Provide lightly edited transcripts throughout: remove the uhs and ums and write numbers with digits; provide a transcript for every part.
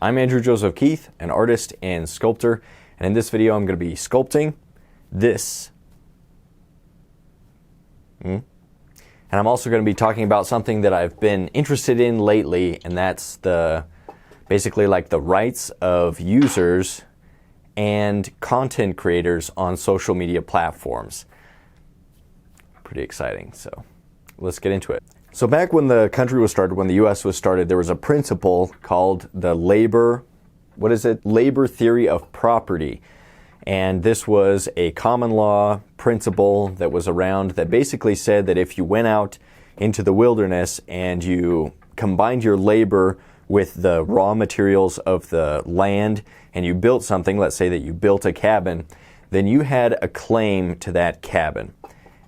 I'm Andrew Joseph Keith, an artist and sculptor, and in this video I'm going to be sculpting this. And I'm also going to be talking about something that I've been interested in lately, and that's basically like the rights of users and content creators on social media platforms. Pretty exciting, so let's get into it. So back when the country was started, when the US was started, there was a principle called the labor theory of property. And this was a common law principle that was around that basically said that if you went out into the wilderness and you combined your labor with the raw materials of the land and you built something, let's say that you built a cabin, then you had a claim to that cabin.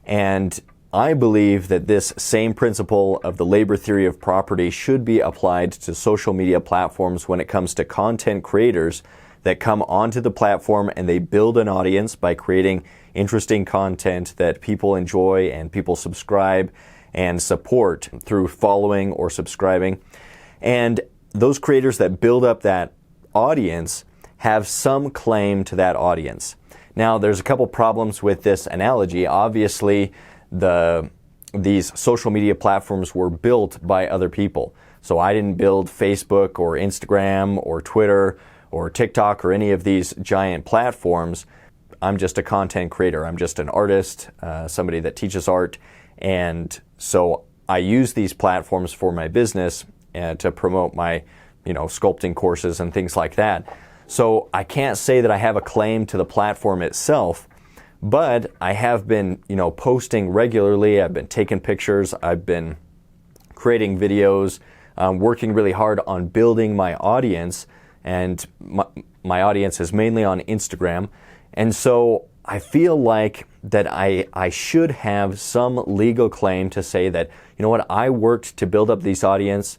And I believe that this same principle of the labor theory of property should be applied to social media platforms when it comes to content creators that come onto the platform and they build an audience by creating interesting content that people enjoy and people subscribe and support through following or subscribing. And those creators that build up that audience have some claim to that audience. Now, there's a couple problems with this analogy. Obviously, these social media platforms were built by other people. So I didn't build Facebook or Instagram or Twitter or TikTok or any of these giant platforms. I'm just a content creator. I'm just an artist, somebody that teaches art. And so I use these platforms for my business and to promote my, sculpting courses and things like that. So I can't say that I have a claim to the platform itself, but I have been, posting regularly. I've been taking pictures. I've been creating videos, working really hard on building my audience. And my audience is mainly on Instagram. And so I feel like that I should have some legal claim to say that, I worked to build up this audience.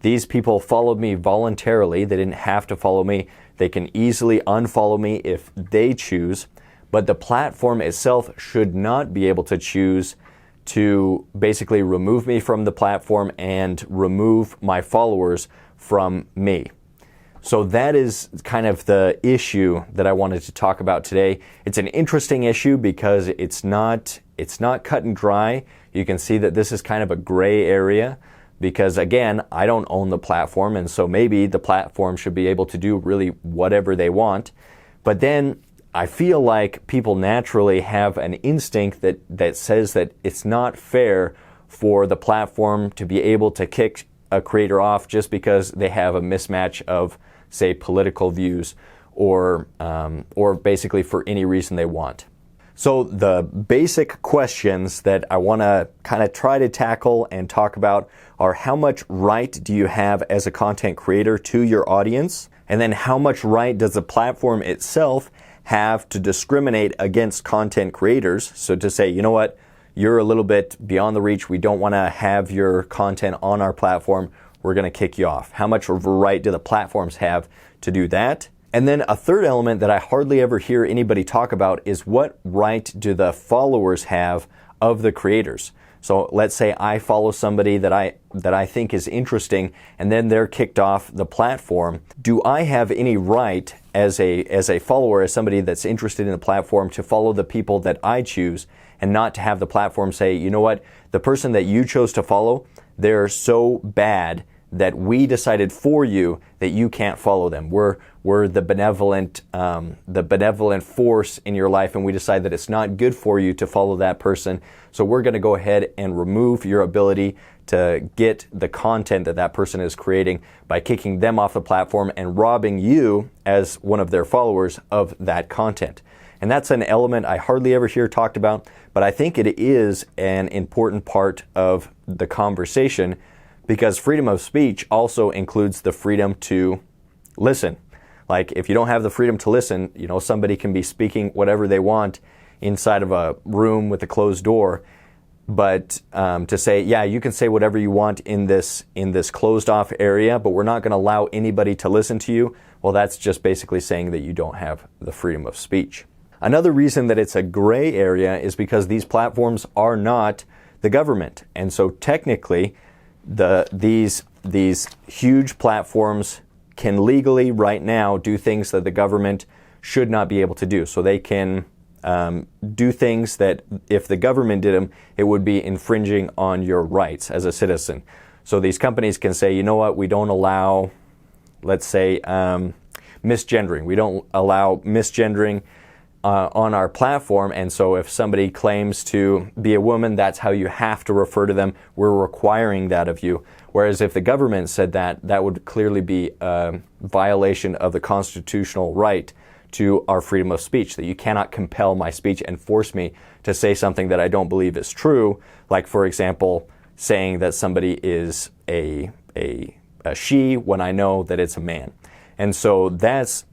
These people followed me voluntarily. They didn't have to follow me. They can easily unfollow me if they choose. But the platform itself should not be able to choose to basically remove me from the platform and remove my followers from me. So that is kind of the issue that I wanted to talk about today. It's an interesting issue because it's not cut and dry. You can see that this is kind of a gray area because, again, I don't own the platform, and so maybe the platform should be able to do really whatever they want. But then I feel like people naturally have an instinct that says that it's not fair for the platform to be able to kick a creator off just because they have a mismatch of, say, political views or basically for any reason they want. So the basic questions that I want to kind of try to tackle and talk about are: how much right do you have as a content creator to your audience? And then how much right does the platform itself have to discriminate against content creators? So to say, you're a little bit beyond the reach. We don't want to have your content on our platform. We're going to kick you off. How much of a right do the platforms have to do that? And then a third element that I hardly ever hear anybody talk about is: what right do the followers have of the creators? So let's say I follow somebody that I think is interesting, and then they're kicked off the platform. Do I have any right as a follower, as somebody that's interested in the platform, to follow the people that I choose and not to have the platform say, the person that you chose to follow, they're so bad that we decided for you that you can't follow them. We're the benevolent force in your life, and we decide that it's not good for you to follow that person. So we're going to go ahead and remove your ability to get the content that person is creating by kicking them off the platform and robbing you as one of their followers of that content. And that's an element I hardly ever hear talked about, but I think it is an important part of the conversation, because freedom of speech also includes the freedom to listen. Like, if you don't have the freedom to listen, somebody can be speaking whatever they want inside of a room with a closed door. But to say, yeah, you can say whatever you want in this closed off area, but we're not going to allow anybody to listen to you, well, that's just basically saying that you don't have the freedom of speech. Another reason that it's a gray area is because these platforms are not the government. And so technically, these these huge platforms can legally right now do things that the government should not be able to do. So they can do things that if the government did them, it would be infringing on your rights as a citizen. So these companies can say, you know what, we don't allow, let's say, misgendering. We don't allow misgendering on our platform, and so if somebody claims to be a woman, that's how you have to refer to them. We're requiring that of you. Whereas if the government said that, that would clearly be a violation of the constitutional right to our freedom of speech, that you cannot compel my speech and force me to say something that I don't believe is true, like, for example, saying that somebody is a she when I know that it's a man. And so that's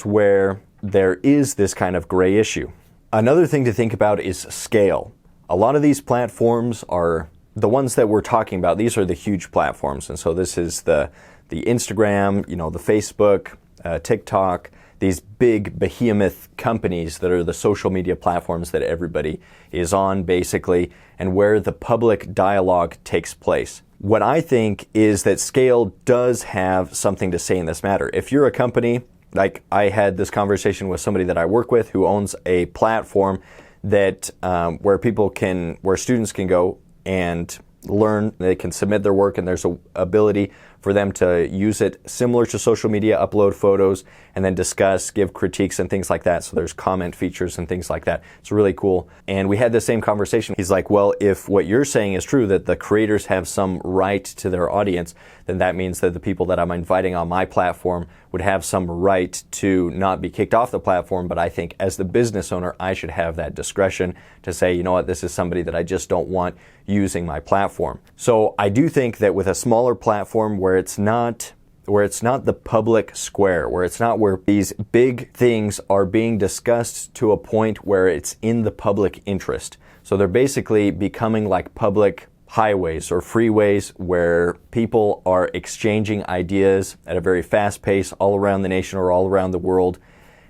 where there is this kind of gray issue. Another thing to think about is scale. A lot of these platforms are the ones that we're talking about. These are the huge platforms. And so this is the Instagram, the Facebook, TikTok, these big behemoth companies that are the social media platforms that everybody is on, basically, and where the public dialogue takes place. What I think is that scale does have something to say in this matter. If you're a company, like I had this conversation with somebody that I work with who owns a platform that where students can go and learn, they can submit their work, and there's an ability for them to use it similar to social media, upload photos, and then discuss, give critiques and things like that. So there's comment features and things like that. It's really cool. And we had the same conversation. He's like, well, if what you're saying is true, that the creators have some right to their audience, then that means that the people that I'm inviting on my platform would have some right to not be kicked off the platform. But I think as the business owner, I should have that discretion to say, you know what, this is somebody that I just don't want using my platform. So I do think that with a smaller platform where it's not the public square, where it's not where these big things are being discussed to a point where it's in the public interest. So they're basically becoming like public highways or freeways where people are exchanging ideas at a very fast pace all around the nation or all around the world.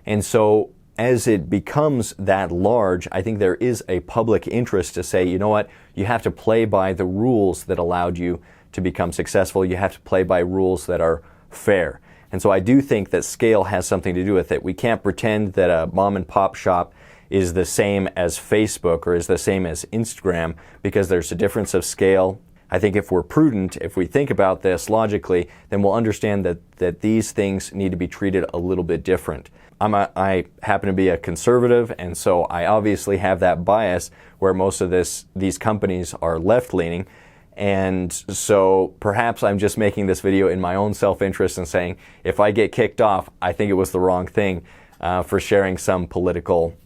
And so as it becomes that large, I think there is a public interest to say, you know what, you have to play by the rules that allowed you to become successful. You have to play by rules that are fair. And so I do think that scale has something to do with it. We can't pretend that a mom and pop shop is the same as Facebook or is the same as Instagram, because there's a difference of scale. I think if we're prudent, if we think about this logically, then we'll understand that these things need to be treated a little bit different. I happen to be a conservative, and so I obviously have that bias where most of these companies are left-leaning. And so perhaps I'm just making this video in my own self-interest and saying, if I get kicked off, I think it was the wrong thing for sharing some political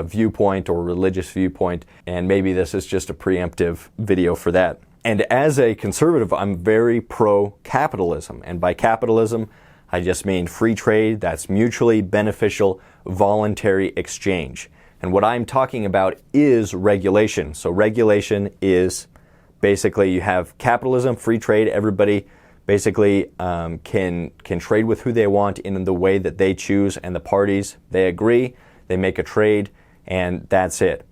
viewpoint or religious viewpoint, and maybe this is just a preemptive video for that. And as a conservative, I'm very pro-capitalism. And by capitalism, I just mean free trade, that's mutually beneficial, voluntary exchange. And what I'm talking about is regulation. So regulation is basically you have capitalism, free trade, everybody basically can trade with who they want in the way that they choose, and the parties, they agree, they make a trade, and that's it.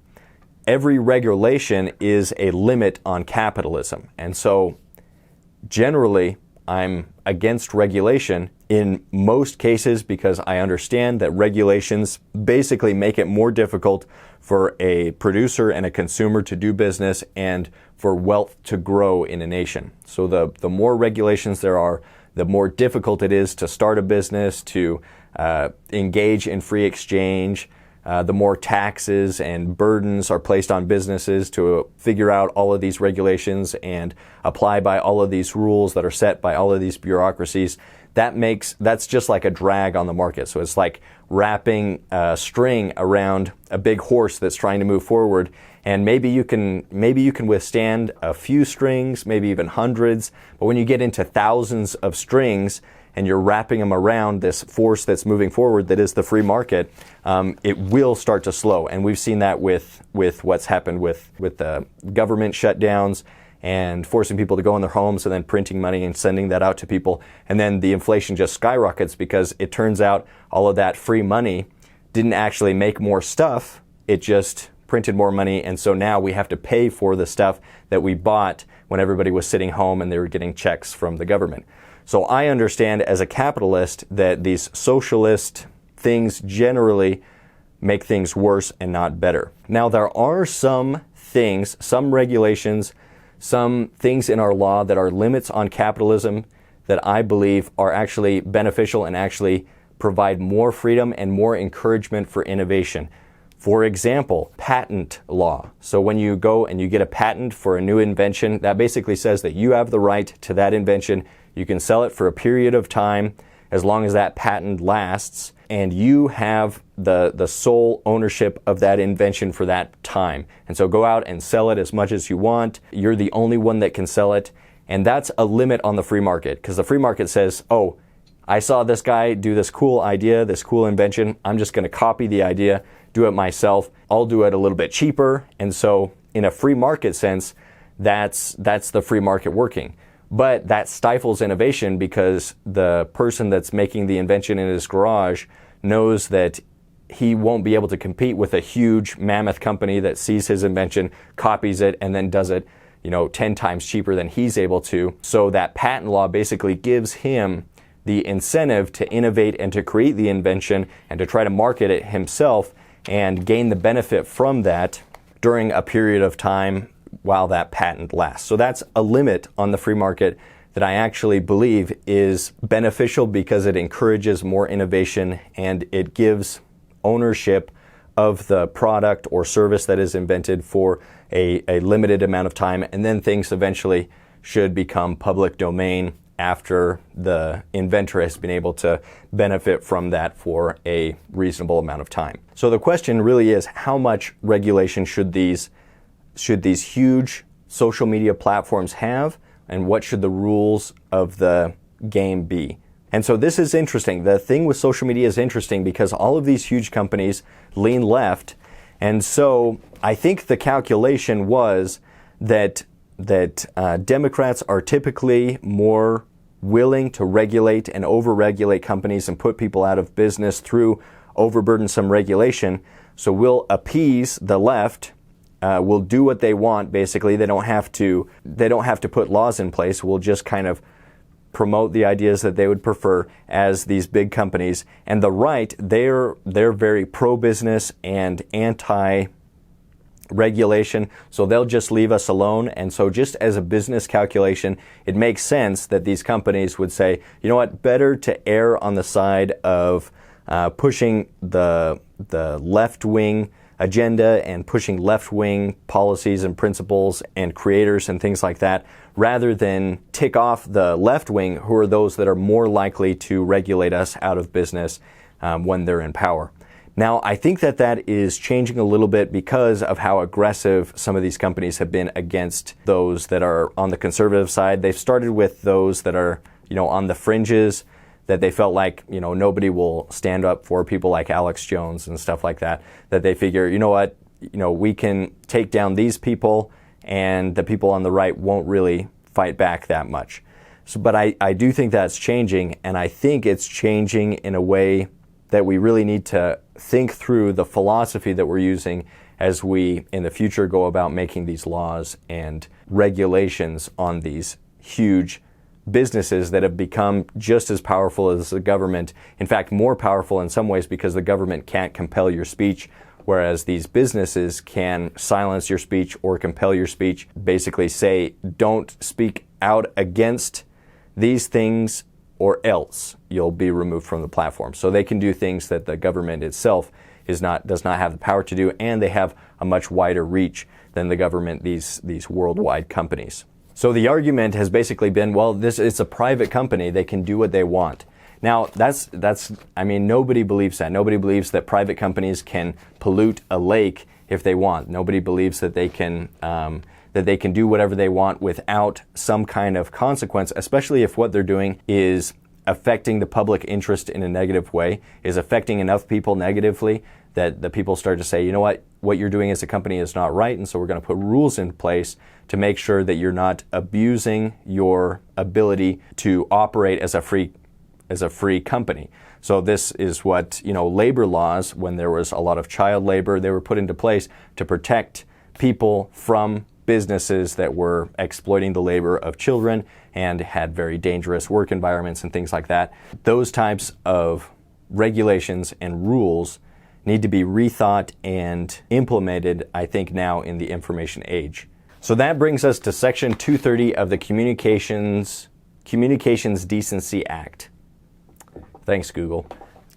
Every regulation is a limit on capitalism. And so generally, I'm against regulation in most cases because I understand that regulations basically make it more difficult for a producer and a consumer to do business and for wealth to grow in a nation. So the more regulations there are, the more difficult it is to start a business, to engage in free exchange. The more taxes and burdens are placed on businesses to figure out all of these regulations and apply by all of these rules that are set by all of these bureaucracies. That's just like a drag on the market. So it's like wrapping a string around a big horse that's trying to move forward. And maybe you can withstand a few strings, maybe even hundreds. But when you get into thousands of strings, and you're wrapping them around this force that's moving forward, that is the free market, it will start to slow. And we've seen that with what's happened with the government shutdowns and forcing people to go in their homes and then printing money and sending that out to people. And then the inflation just skyrockets because it turns out all of that free money didn't actually make more stuff. It just printed more money, and so now we have to pay for the stuff that we bought when everybody was sitting home and they were getting checks from the government. So I understand as a capitalist that these socialist things generally make things worse and not better. Now, there are some things, some regulations, some things in our law that are limits on capitalism that I believe are actually beneficial and actually provide more freedom and more encouragement for innovation. For example, patent law. So when you go and you get a patent for a new invention, that basically says that you have the right to that invention. You can sell it for a period of time as long as that patent lasts, and you have the sole ownership of that invention for that time. And so go out and sell it as much as you want. You're the only one that can sell it. And that's a limit on the free market, because the free market says, oh, I saw this guy do this cool idea, this cool invention. I'm just going to copy the idea, do it myself. I'll do it a little bit cheaper. And so in a free market sense, that's the free market working. But that stifles innovation because the person that's making the invention in his garage knows that he won't be able to compete with a huge mammoth company that sees his invention, copies it, and then does it 10 times cheaper than he's able to. So that patent law basically gives him the incentive to innovate and to create the invention and to try to market it himself and gain the benefit from that during a period of time while that patent lasts. So that's a limit on the free market that I actually believe is beneficial because it encourages more innovation and it gives ownership of the product or service that is invented for a limited amount of time, and then things eventually should become public domain after the inventor has been able to benefit from that for a reasonable amount of time. So the question really is, how much regulation should these huge social media platforms have, and what should the rules of the game be? And so this is interesting. The thing with social media is interesting because all of these huge companies lean left. And so I think the calculation was that Democrats are typically more willing to regulate and over-regulate companies and put people out of business through overburdensome regulation. So we'll appease the left. We'll do what they want, basically. They don't have to put laws in place. We'll just kind of promote the ideas that they would prefer as these big companies. And the right, they're very pro-business and anti-regulation, so they'll just leave us alone. And so just as a business calculation, it makes sense that these companies would say, you know what, better to err on the side of pushing the left-wing agenda and pushing left-wing policies and principles and creators and things like that, rather than tick off the left wing, who are those that are more likely to regulate us out of business when they're in power. Now, I think that is changing a little bit because of how aggressive some of these companies have been against those that are on the conservative side. They've started with those that are, on the fringes, that they felt like, nobody will stand up for, people like Alex Jones and stuff like that, that they figure, we can take down these people and the people on the right won't really fight back that much. So, but I do think that's changing, and I think it's changing in a way that we really need to think through the philosophy that we're using as we, in the future, go about making these laws and regulations on these huge businesses that have become just as powerful as the government. In fact, more powerful in some ways because the government can't compel your speech, whereas these businesses can silence your speech or compel your speech, basically say, don't speak out against these things or else you'll be removed from the platform. So they can do things that the government itself does not have the power to do, and they have a much wider reach than the government, these worldwide companies. So the argument has basically been, well, it's a private company, they can do what they want. Now, nobody believes that. Nobody believes that private companies can pollute a lake if they want. Nobody believes that they can do whatever they want without some kind of consequence, especially if what they're doing is affecting the public interest in a negative way, is affecting enough people negatively that the people start to say, you know what you're doing as a company is not right, and so we're going to put rules in place to make sure that you're not abusing your ability to operate as a free as a free company. So this is what, labor laws, when there was a lot of child labor, they were put into place to protect people from businesses that were exploiting the labor of children and had very dangerous work environments and things like that. Those types of regulations and rules need to be rethought and implemented, I think, now in the information age. So that brings us to Section 230 of the Communications Decency Act. Thanks, Google.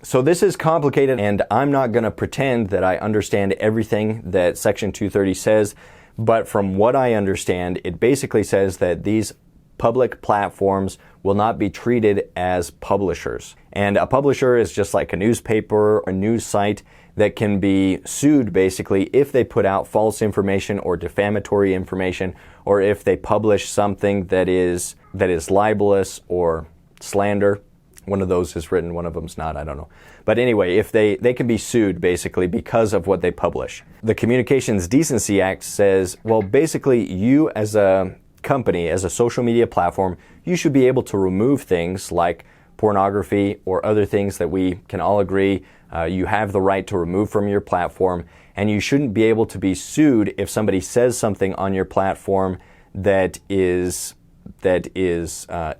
So this is complicated, and I'm not going to pretend that I understand everything that Section 230 says, but from what I understand, it basically says that these public platforms will not be treated as publishers. And a publisher is just like a newspaper or a news site that can be sued basically if they put out false information or defamatory information, or if they publish something that is libelous or slander. One of those is written, one of them's not, I don't know. But anyway, if they can be sued basically because of what they publish. The Communications Decency Act says, well, basically you as a company, as a social media platform, you should be able to remove things like pornography or other things that we can all agree you have the right to remove from your platform, and you shouldn't be able to be sued if somebody says something on your platform that is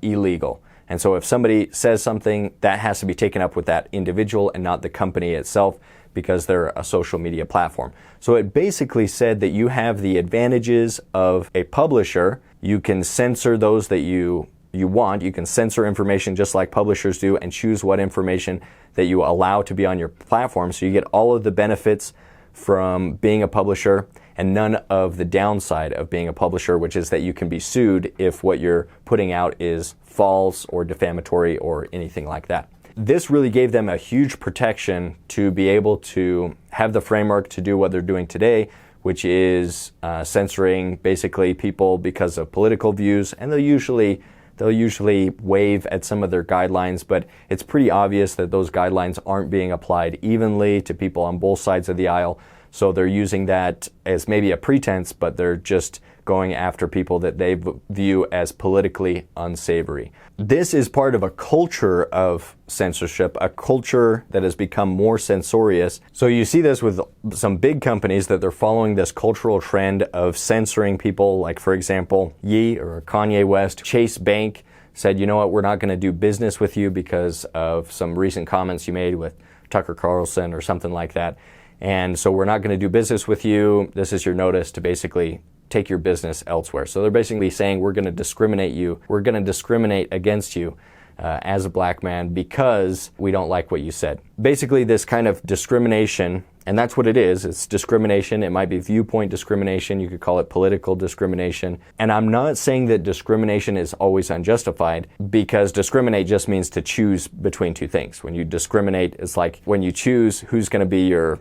illegal. And so if somebody says something, that has to be taken up with that individual and not the company itself, because they're a social media platform. So it basically said that you have the advantages of a publisher. You can censor those that you want. You can censor information just like publishers do and choose what information that you allow to be on your platform. So you get all of the benefits from being a publisher and none of the downside of being a publisher, which is that you can be sued if what you're putting out is false or defamatory or anything like that. This really gave them a huge protection to be able to have the framework to do what they're doing today, which is censoring basically people because of political views, and they'll usually waive at some of their guidelines, but it's pretty obvious that those guidelines aren't being applied evenly to people on both sides of the aisle. So they're using that as maybe a pretense, but they're just going after people that they view as politically unsavory. This is part of a culture of censorship, a culture that has become more censorious. So you see this with some big companies that they're following this cultural trend of censoring people, like for example, Ye or Kanye West. Chase Bank said, you know what, we're not going to do business with you because of some recent comments you made with Tucker Carlson or something like that. And so we're not going to do business with you. This is your notice to basically take your business elsewhere. So they're basically saying we're going to discriminate you. We're going to discriminate against you as a black man because we don't like what you said. Basically this kind of discrimination, and that's what it is. It's discrimination. It might be viewpoint discrimination. You could call it political discrimination. And I'm not saying that discrimination is always unjustified, because discriminate just means to choose between two things. When you discriminate, it's like when you choose who's going to be your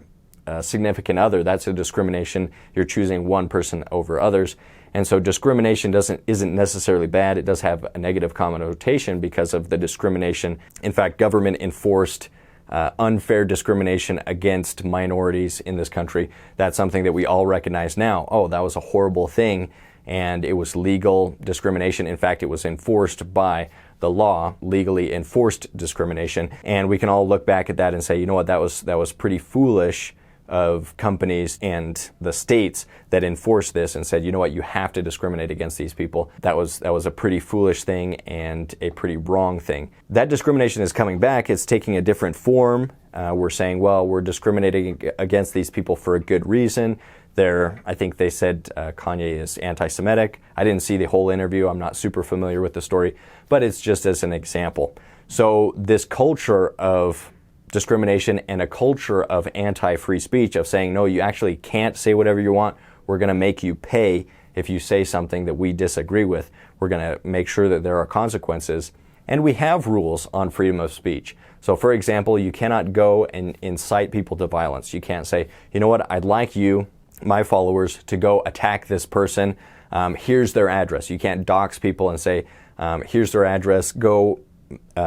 significant other, that's a discrimination. You're choosing one person over others. And so discrimination isn't necessarily bad. It does have a negative connotation because of the discrimination. In fact, government enforced unfair discrimination against minorities in this country. That's something that we all recognize now. Oh, that was a horrible thing, and it was legal discrimination. In fact, it was enforced by the law, legally enforced discrimination. And we can all look back at that and say, you know what, that was pretty foolish of companies and the states that enforced this and said, you know what, you have to discriminate against these people. That was a pretty foolish thing and a pretty wrong thing. That discrimination is coming back. It's taking a different form. We're saying, well, we're discriminating against these people for a good reason. I think they said Kanye is anti-Semitic. I didn't see the whole interview. I'm not super familiar with the story, but it's just as an example. So this culture of discrimination and a culture of anti-free speech, of saying, no, you actually can't say whatever you want. We're going to make you pay if you say something that we disagree with. We're going to make sure that there are consequences. And we have rules on freedom of speech. So for example, you cannot go and incite people to violence. You can't say, you know what, I'd like you, my followers, to go attack this person. Here's their address. You can't dox people and say, here's their address, go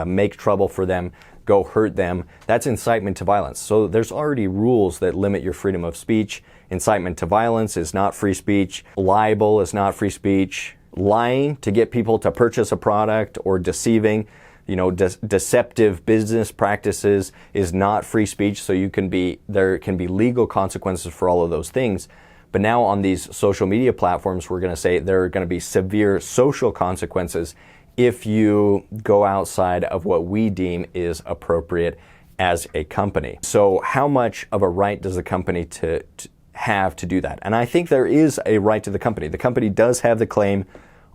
make trouble for them, go hurt them. That's incitement to violence. So there's already rules that limit your freedom of speech. Incitement to violence is not free speech. Libel is not free speech. Lying to get people to purchase a product or deceiving, deceptive business practices is not free speech. So there can be legal consequences for all of those things. But now on these social media platforms, we're going to say there are going to be severe social consequences if you go outside of what we deem is appropriate as a company. So how much of a right does the company to have to do that? And I think there is a right to the company. The company does have the claim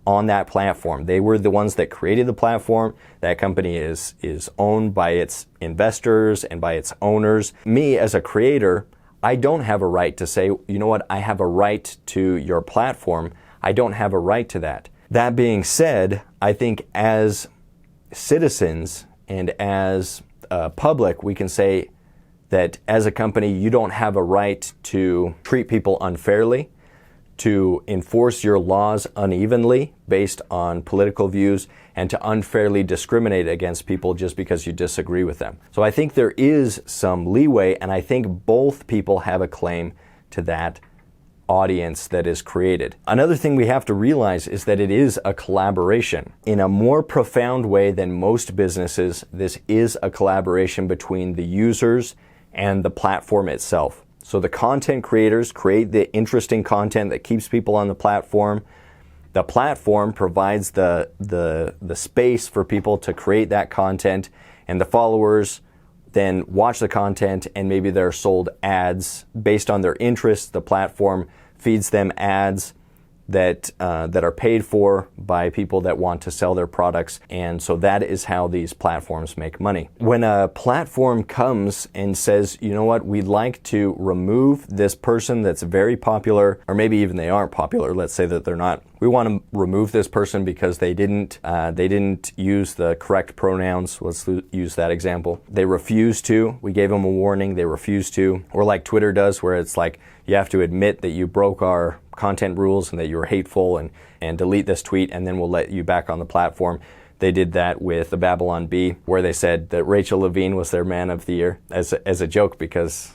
on that platform. They were the ones that created the platform. That company is owned by its investors and by its owners. Me as a creator, I don't have a right to say, you know what, I have a right to your platform. I don't have a right to that. That being said, I think as citizens and as public, we can say that as a company, you don't have a right to treat people unfairly, to enforce your laws unevenly based on political views, and to unfairly discriminate against people just because you disagree with them. So I think there is some leeway, and I think both people have a claim to that audience that is created. Another thing we have to realize is that it is a collaboration. In a more profound way than most businesses, this is a collaboration between the users and the platform itself. So the content creators create the interesting content that keeps people on the platform. The platform provides the space for people to create that content, and the followers then watch the content, and maybe they're sold ads based on their interests. The platform feeds them ads that are paid for by people that want to sell their products. And so that is how these platforms make money. When a platform comes and says, you know what, we'd like to remove this person that's very popular, or maybe even they aren't popular, let's say that they're not. We want to remove this person because they didn't use the correct pronouns. Let's use that example. They refused to. We gave them a warning. They refused to. Or like Twitter does, where it's like, you have to admit that you broke our content rules and that you were hateful, and delete this tweet, and then we'll let you back on the platform. They did that with the Babylon Bee, where they said that Rachel Levine was their man of the year as a joke because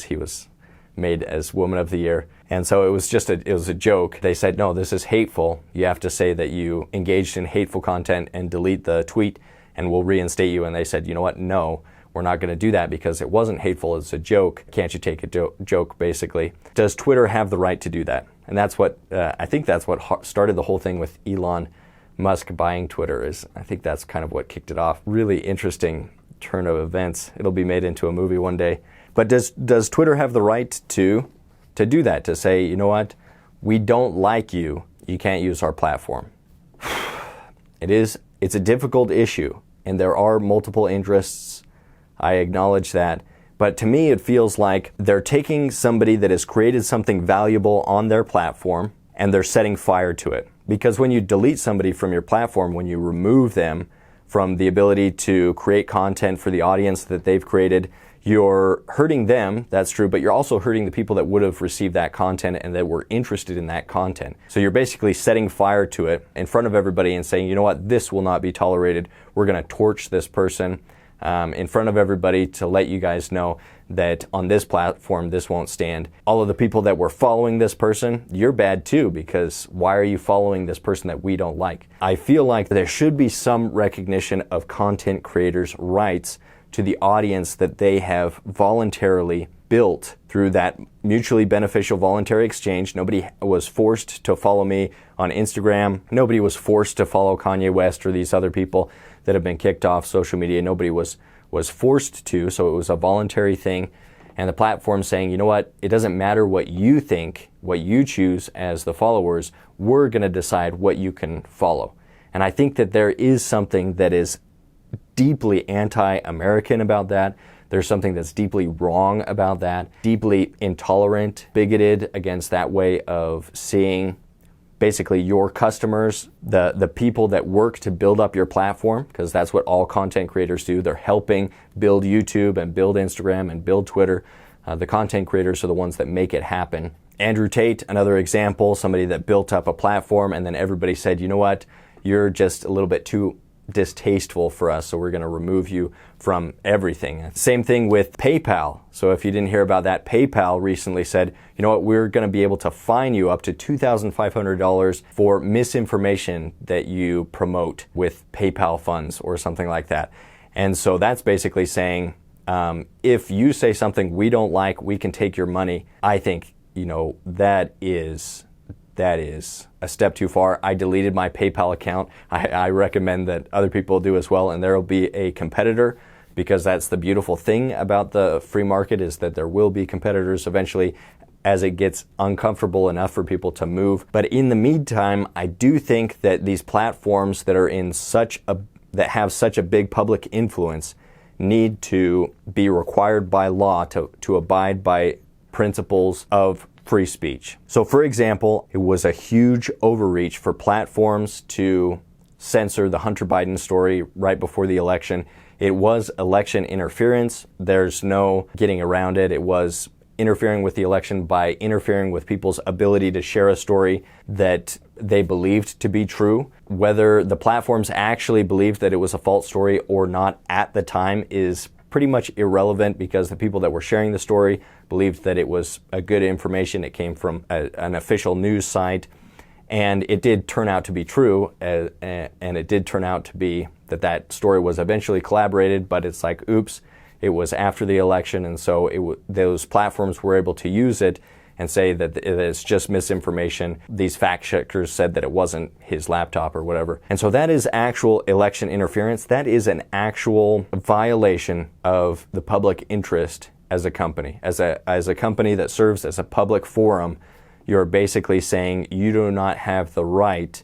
he was made as woman of the year. And so it was a joke. They said, no, this is hateful. You have to say that you engaged in hateful content and delete the tweet, and we'll reinstate you. And they said, you know what? No, we're not going to do that because it wasn't hateful. It's a joke. Can't you take a joke, basically? Does Twitter have the right to do that? And that's what, I think that's what started the whole thing with Elon Musk buying Twitter. I think that's kind of what kicked it off. Really interesting turn of events. It'll be made into a movie one day. But does Twitter have the right to do that? To say, you know what, we don't like you. You can't use our platform. It's a difficult issue, and there are multiple interests. I acknowledge that. But to me, it feels like they're taking somebody that has created something valuable on their platform and they're setting fire to it. Because when you delete somebody from your platform, when you remove them from the ability to create content for the audience that they've created, you're hurting them, that's true, but you're also hurting the people that would have received that content and that were interested in that content. So you're basically setting fire to it in front of everybody and saying, you know what, this will not be tolerated. We're going to torch this person in front of everybody to let you guys know that on this platform, this won't stand. All of the people that were following this person, you're bad too, because why are you following this person that we don't like? I feel like there should be some recognition of content creators' rights to the audience that they have voluntarily built through that mutually beneficial voluntary exchange. Nobody was forced to follow me on Instagram. Nobody was forced to follow Kanye West or these other people that have been kicked off social media. Nobody was forced to, so it was a voluntary thing. And the platform saying, you know what, it doesn't matter what you think, what you choose as the followers, we're going to decide what you can follow. And I think that there is something that is deeply anti-American about that. There's something that's deeply wrong about that, deeply intolerant, bigoted against that way of seeing basically your customers, the people that work to build up your platform, because that's what all content creators do. They're helping build YouTube and build Instagram and build Twitter. The content creators are the ones that make it happen. Andrew Tate, another example, somebody that built up a platform and then everybody said, you know what, you're just a little bit too distasteful for us, so we're going to remove you from everything. Same thing with PayPal. So if you didn't hear about that, PayPal recently said, you know what, we're going to be able to fine you up to $2,500 for misinformation that you promote with PayPal funds or something like that. And so that's basically saying, if you say something we don't like, we can take your money. I think, that is a step too far. I deleted my PayPal account. I recommend that other people do as well, and there will be a competitor, because that's the beautiful thing about the free market, is that there will be competitors eventually as it gets uncomfortable enough for people to move. But in the meantime, I do think that these platforms that are that have such a big public influence need to be required by law to abide by principles of free speech. So for example, it was a huge overreach for platforms to censor the Hunter Biden story right before the election. It was election interference. There's no getting around it. It was interfering with the election by interfering with people's ability to share a story that they believed to be true. Whether the platforms actually believed that it was a false story or not at the time is pretty much irrelevant, because the people that were sharing the story believed that it was a good information. It came from an official news site, and it did turn out to be true, and it did turn out to be that story was eventually collaborated, but it's like, oops, it was after the election, and so those platforms were able to use it and say that it's just misinformation. These fact checkers said that it wasn't his laptop or whatever. And so that is actual election interference. That is an actual violation of the public interest as a company. As a company that serves as a public forum, you're basically saying you do not have the right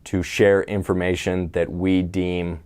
to share information that we deem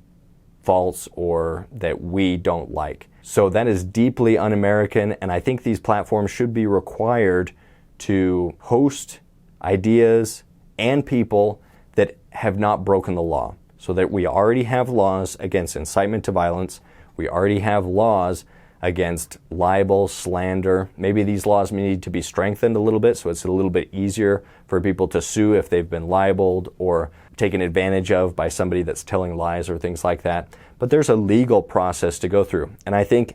false or that we don't like. So that is deeply un-American, and I think these platforms should be required to host ideas and people that have not broken the law. So that we already have laws against incitement to violence. We already have laws against libel, slander. Maybe these laws need to be strengthened a little bit, so it's a little bit easier for people to sue if they've been libeled or taken advantage of by somebody that's telling lies or things like that. But there's a legal process to go through. And I think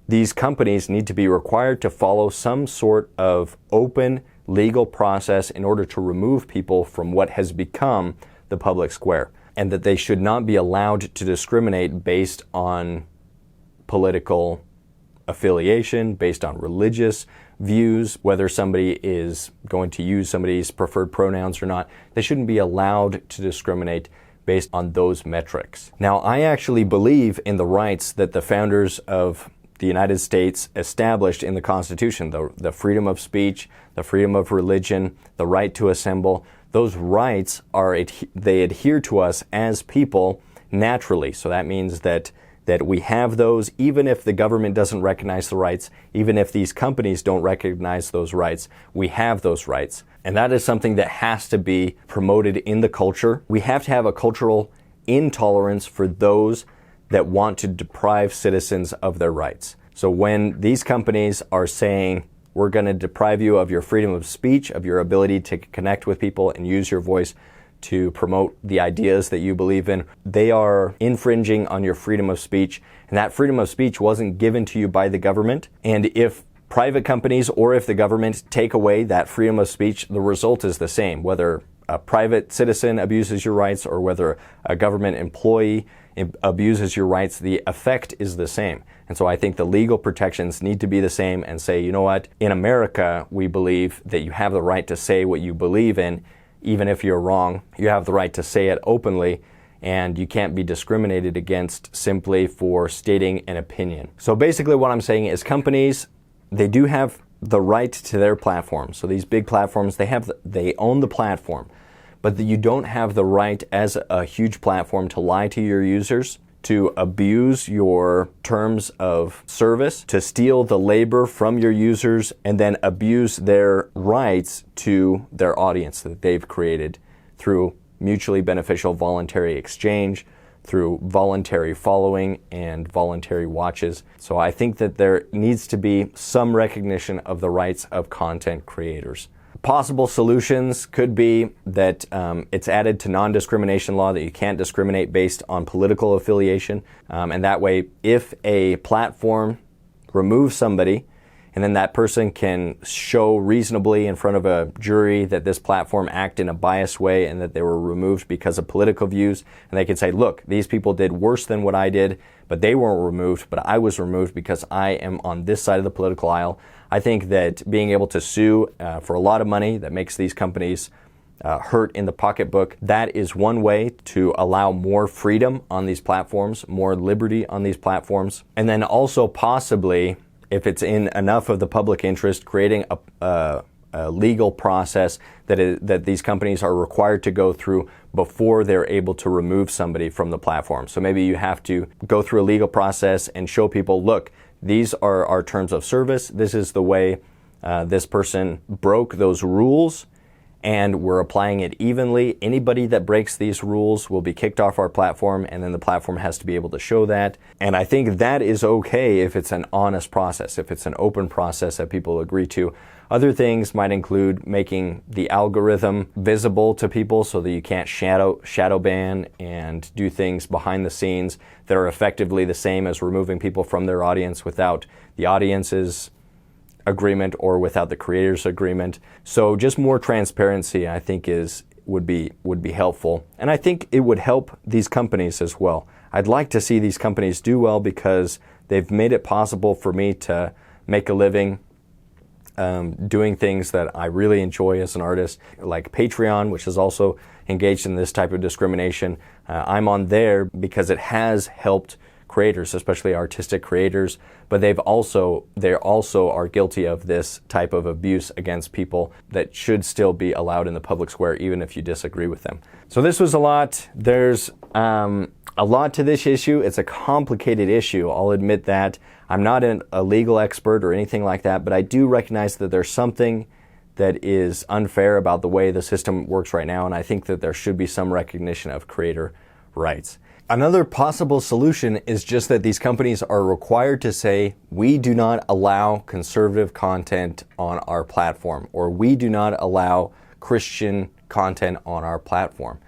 these companies need to be required to follow some sort of open legal process in order to remove people from what has become the public square, and that they should not be allowed to discriminate based on political affiliation, based on religious views, whether somebody is going to use somebody's preferred pronouns or not. They shouldn't be allowed to discriminate based on those metrics. Now, I actually believe in the rights that the founders of the United States established in the Constitution, the freedom of speech, the freedom of religion, the right to assemble. Those rights they adhere to us as people naturally. So that means that we have those, even if the government doesn't recognize the rights, even if these companies don't recognize those rights, we have those rights. And that is something that has to be promoted in the culture. We have to have a cultural intolerance for those that want to deprive citizens of their rights. So when these companies are saying, we're going to deprive you of your freedom of speech, of your ability to connect with people and use your voice to promote the ideas that you believe in, they are infringing on your freedom of speech. And that freedom of speech wasn't given to you by the government. And if private companies or if the government take away that freedom of speech, the result is the same. Whether a private citizen abuses your rights or whether a government employee abuses your rights, the effect is the same. And so I think the legal protections need to be the same and say, you know what, in America, we believe that you have the right to say what you believe in, even if you're wrong. You have the right to say it openly, and you can't be discriminated against simply for stating an opinion. So basically what I'm saying is companies, they do have the right to their platform. So these big platforms, they own the platform. But you don't have the right as a huge platform to lie to your users, to abuse your terms of service, to steal the labor from your users, and then abuse their rights to their audience that they've created through mutually beneficial voluntary exchange, through voluntary following and voluntary watches. So I think that there needs to be some recognition of the rights of content creators. Possible solutions could be that it's added to non-discrimination law that you can't discriminate based on political affiliation. And that way, if a platform removes somebody, and then that person can show reasonably in front of a jury that this platform acted in a biased way and that they were removed because of political views. And they can say, look, these people did worse than what I did, but they weren't removed, but I was removed because I am on this side of the political aisle. I think that being able to sue for a lot of money that makes these companies hurt in the pocketbook, that is one way to allow more freedom on these platforms, more liberty on these platforms. And then also possibly, if it's in enough of the public interest, creating a legal process that these companies are required to go through before they're able to remove somebody from the platform. So maybe you have to go through a legal process and show people, look, these are our terms of service. This is the way this person broke those rules, and we're applying it evenly. Anybody that breaks these rules will be kicked off our platform, and then the platform has to be able to show that. And I think that is okay if it's an honest process, if it's an open process that people agree to. Other things might include making the algorithm visible to people so that you can't shadow ban and do things behind the scenes that are effectively the same as removing people from their audience without the audience's agreement or without the creator's agreement. So just more transparency, I think, would be helpful. And I think it would help these companies as well. I'd like to see these companies do well because they've made it possible for me to make a living doing things that I really enjoy as an artist, like Patreon, which is also engaged in this type of discrimination. I'm on there because it has helped creators, especially artistic creators, but they also are guilty of this type of abuse against people that should still be allowed in the public square, even if you disagree with them. So this was a lot. There's a lot to this issue. It's a complicated issue. I'll admit that. I'm not a legal expert or anything like that, but I do recognize that there's something that is unfair about the way the system works right now, and I think that there should be some recognition of creator rights. Another possible solution is just that these companies are required to say, we do not allow conservative content on our platform, or we do not allow Christian content on our platform.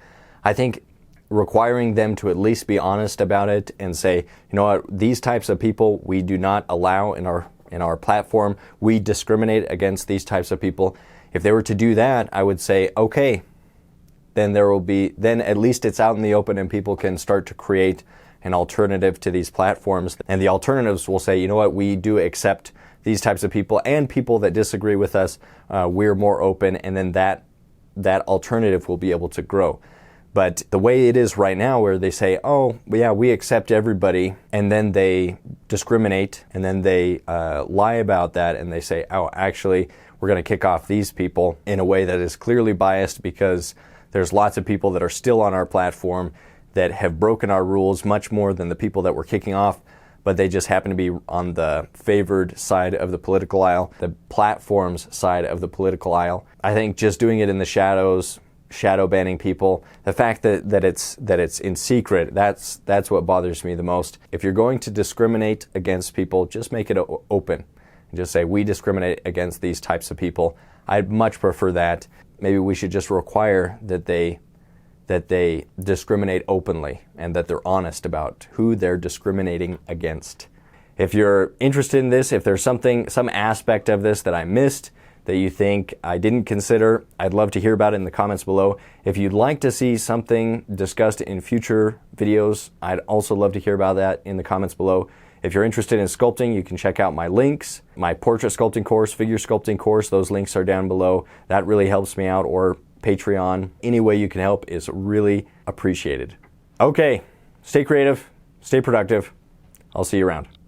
I think requiring them to at least be honest about it and say, you know what, these types of people we do not allow in our platform. We discriminate against these types of people. If they were to do that, I would say, okay, then at least it's out in the open and people can start to create an alternative to these platforms. And the alternatives will say, you know what, we do accept these types of people and people that disagree with us. We're more open, and then that alternative will be able to grow. But the way it is right now, where they say, oh, yeah, we accept everybody, and then they discriminate, and then they lie about that, and they say, oh, actually, we're going to kick off these people in a way that is clearly biased because there's lots of people that are still on our platform that have broken our rules much more than the people that we're kicking off, but they just happen to be on the favored side of the political aisle, the platform's side of the political aisle. I think just doing it in the shadows, shadow banning people, the fact that it's in secret, that's what bothers me the most. If you're going to discriminate against people, just make it open and just say, we discriminate against these types of people. I'd much prefer that. Maybe we should just require that they discriminate openly and that they're honest about who they're discriminating against. If you're interested in this, if there's some aspect of this that I missed that you think I didn't consider, I'd love to hear about it in the comments below. If you'd like to see something discussed in future videos, I'd also love to hear about that in the comments below. If you're interested in sculpting, you can check out my links, my portrait sculpting course, figure sculpting course. Those links are down below. That really helps me out, or Patreon. Any way you can help is really appreciated. Okay, stay creative, stay productive. I'll see you around.